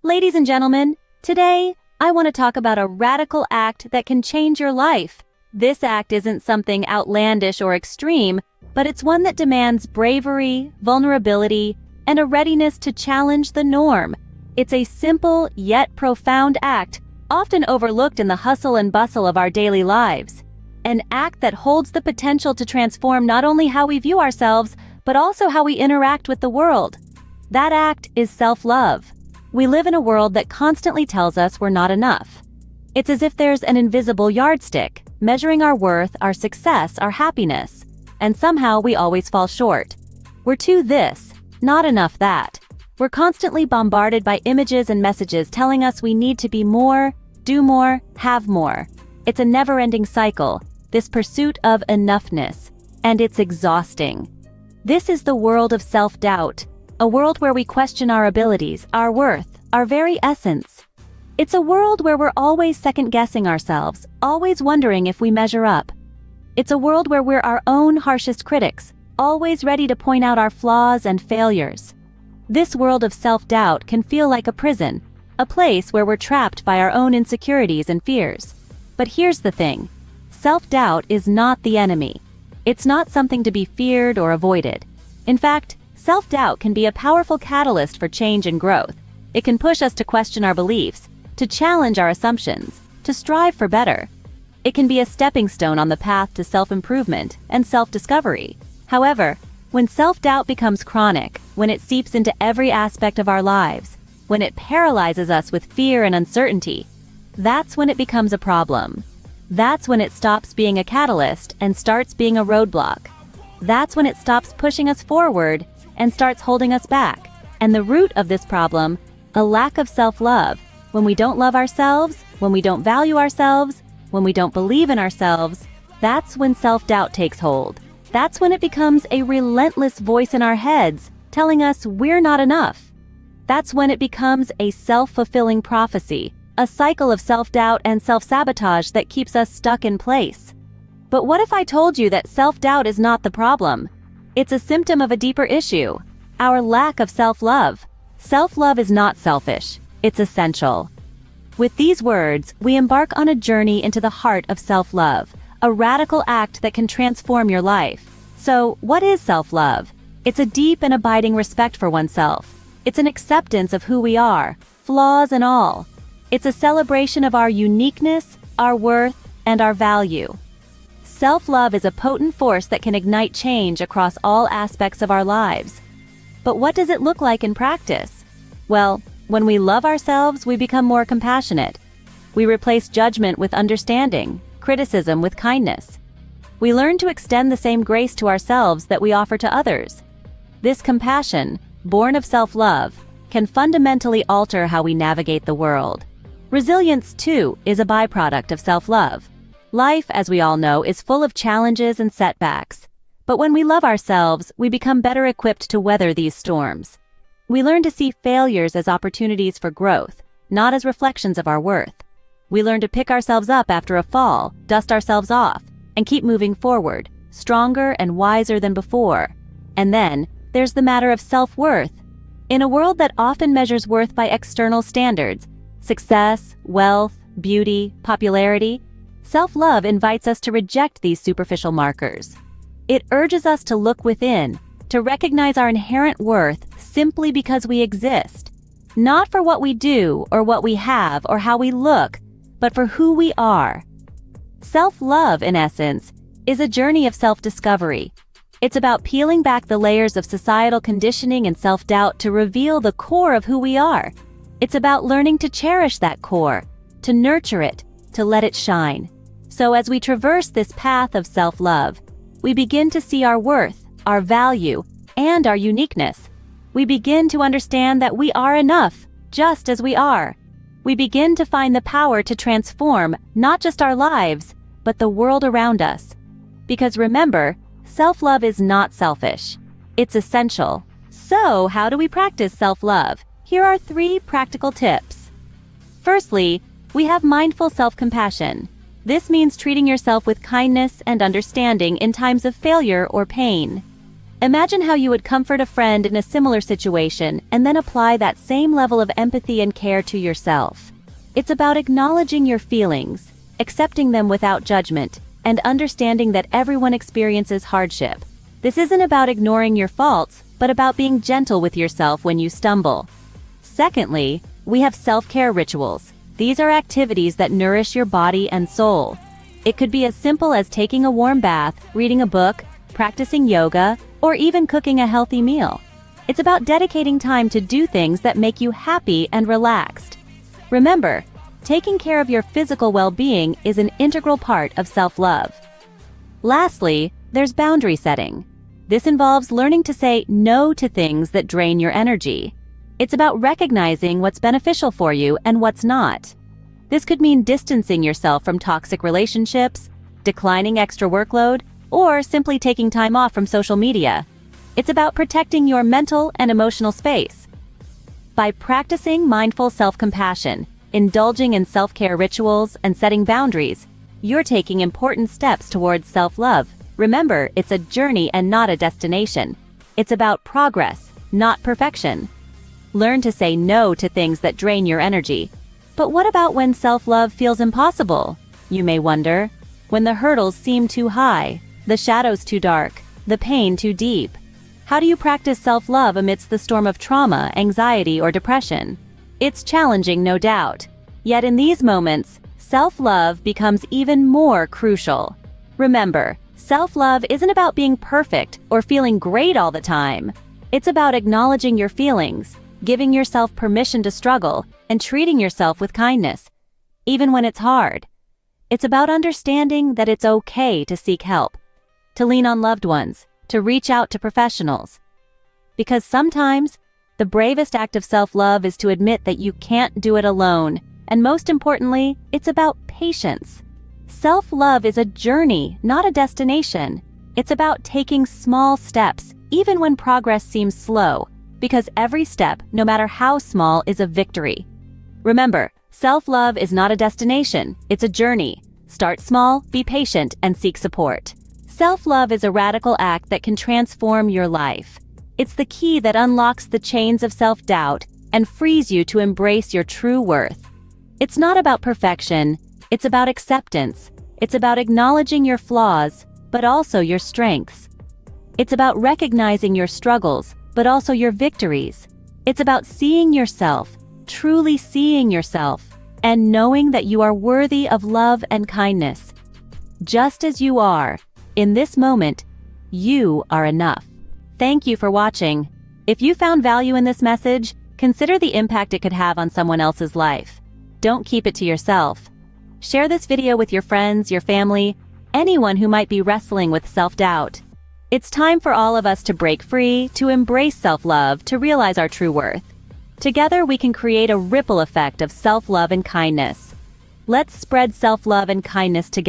Ladies and gentlemen, today I want to talk about a radical act that can change your life. This act isn't something outlandish or extreme, but it's one that demands bravery, vulnerability, and a readiness to challenge the norm. It's a simple yet profound act, often overlooked in the hustle and bustle of our daily lives. An act that holds the potential to transform not only how we view ourselves, but also how we interact with the world. That act is self-love. We live in a world that constantly tells us we're not enough. It's as if there's an invisible yardstick, measuring our worth, our success, our happiness, and somehow we always fall short. We're too this, not enough that. We're constantly bombarded by images and messages telling us we need to be more, do more, have more. It's a never-ending cycle, this pursuit of enoughness, and it's exhausting. This is the world of self-doubt, a world where we question our abilities, our worth, our very essence. It's a world where we're always second-guessing ourselves, always wondering if we measure up. It's a world where we're our own harshest critics, always ready to point out our flaws and failures. This world of self-doubt can feel like a prison, a place where we're trapped by our own insecurities and fears. But here's the thing. Self-doubt is not the enemy. It's not something to be feared or avoided. In fact, self-doubt can be a powerful catalyst for change and growth. It can push us to question our beliefs, to challenge our assumptions, to strive for better. It can be a stepping stone on the path to self-improvement and self-discovery. However, when self-doubt becomes chronic, when it seeps into every aspect of our lives, when it paralyzes us with fear and uncertainty, that's when it becomes a problem. That's when it stops being a catalyst and starts being a roadblock. That's when it stops pushing us forward and starts holding us back. And the root of this problem, a lack of self-love, when we don't love ourselves, when we don't value ourselves, when we don't believe in ourselves, that's when self-doubt takes hold. That's when it becomes a relentless voice in our heads telling us we're not enough. That's when it becomes a self-fulfilling prophecy, a cycle of self-doubt and self-sabotage that keeps us stuck in place. But what if I told you that self-doubt is not the problem? It's a symptom of a deeper issue, our lack of self-love. Self-love is not selfish, it's essential. With these words, we embark on a journey into the heart of self-love, a radical act that can transform your life. So, what is self-love? It's a deep and abiding respect for oneself. It's an acceptance of who we are, flaws and all. It's a celebration of our uniqueness, our worth, and our value. Self-love is a potent force that can ignite change across all aspects of our lives. But what does it look like in practice? Well, when we love ourselves, we become more compassionate. We replace judgment with understanding, criticism with kindness. We learn to extend the same grace to ourselves that we offer to others. This compassion, born of self-love, can fundamentally alter how we navigate the world. Resilience, too, is a byproduct of self-love. Life, as we all know, is full of challenges and setbacks. But when we love ourselves, we become better equipped to weather these storms. We learn to see failures as opportunities for growth, not as reflections of our worth. We learn to pick ourselves up after a fall, dust ourselves off, and keep moving forward, stronger and wiser than before. And then, there's the matter of self-worth. In a world that often measures worth by external standards, success, wealth, beauty, popularity, self-love invites us to reject these superficial markers. It urges us to look within, to recognize our inherent worth simply because we exist. Not for what we do or what we have or how we look, but for who we are. Self-love, in essence, is a journey of self-discovery. It's about peeling back the layers of societal conditioning and self-doubt to reveal the core of who we are. It's about learning to cherish that core, to nurture it, to let it shine. So as we traverse this path of self-love, we begin to see our worth, our value, and our uniqueness. We begin to understand that we are enough, just as we are. We begin to find the power to transform not just our lives, but the world around us. Because remember, self-love is not selfish. It's essential. So, how do we practice self-love? Here are 3 practical tips. Firstly, we have mindful self-compassion. This means treating yourself with kindness and understanding in times of failure or pain. Imagine how you would comfort a friend in a similar situation and then apply that same level of empathy and care to yourself. It's about acknowledging your feelings, accepting them without judgment, and understanding that everyone experiences hardship. This isn't about ignoring your faults, but about being gentle with yourself when you stumble. Secondly, we have self-care rituals. These are activities that nourish your body and soul. It could be as simple as taking a warm bath, reading a book, practicing yoga, or even cooking a healthy meal. It's about dedicating time to do things that make you happy and relaxed. Remember, taking care of your physical well-being is an integral part of self-love. Lastly, there's boundary setting. This involves learning to say no to things that drain your energy. It's about recognizing what's beneficial for you and what's not. This could mean distancing yourself from toxic relationships, declining extra workload, or simply taking time off from social media. It's about protecting your mental and emotional space. By practicing mindful self-compassion, indulging in self-care rituals, and setting boundaries, you're taking important steps towards self-love. Remember, it's a journey and not a destination. It's about progress, not perfection. Learn to say no to things that drain your energy. But what about when self-love feels impossible? You may wonder. When the hurdles seem too high, the shadows too dark, the pain too deep. How do you practice self-love amidst the storm of trauma, anxiety, or depression? It's challenging, no doubt. Yet in these moments, self-love becomes even more crucial. Remember, self-love isn't about being perfect or feeling great all the time. It's about acknowledging your feelings, giving yourself permission to struggle, and treating yourself with kindness, even when it's hard. It's about understanding that it's okay to seek help, to lean on loved ones, to reach out to professionals. Because sometimes, the bravest act of self-love is to admit that you can't do it alone, and most importantly, it's about patience. Self-love is a journey, not a destination. It's about taking small steps, even when progress seems slow, because every step, no matter how small, is a victory. Remember, self-love is not a destination, it's a journey. Start small, be patient, and seek support. Self-love is a radical act that can transform your life. It's the key that unlocks the chains of self-doubt and frees you to embrace your true worth. It's not about perfection, it's about acceptance. It's about acknowledging your flaws, but also your strengths. It's about recognizing your struggles, but also your victories. It's about seeing yourself, truly seeing yourself, and knowing that you are worthy of love and kindness. Just as you are, in this moment, you are enough. Thank you for watching. If you found value in this message, consider the impact it could have on someone else's life. Don't keep it to yourself. Share this video with your friends, your family, anyone who might be wrestling with self-doubt. It's time for all of us to break free, to embrace self-love, to realize our true worth. Together we can create a ripple effect of self-love and kindness. Let's spread self-love and kindness together.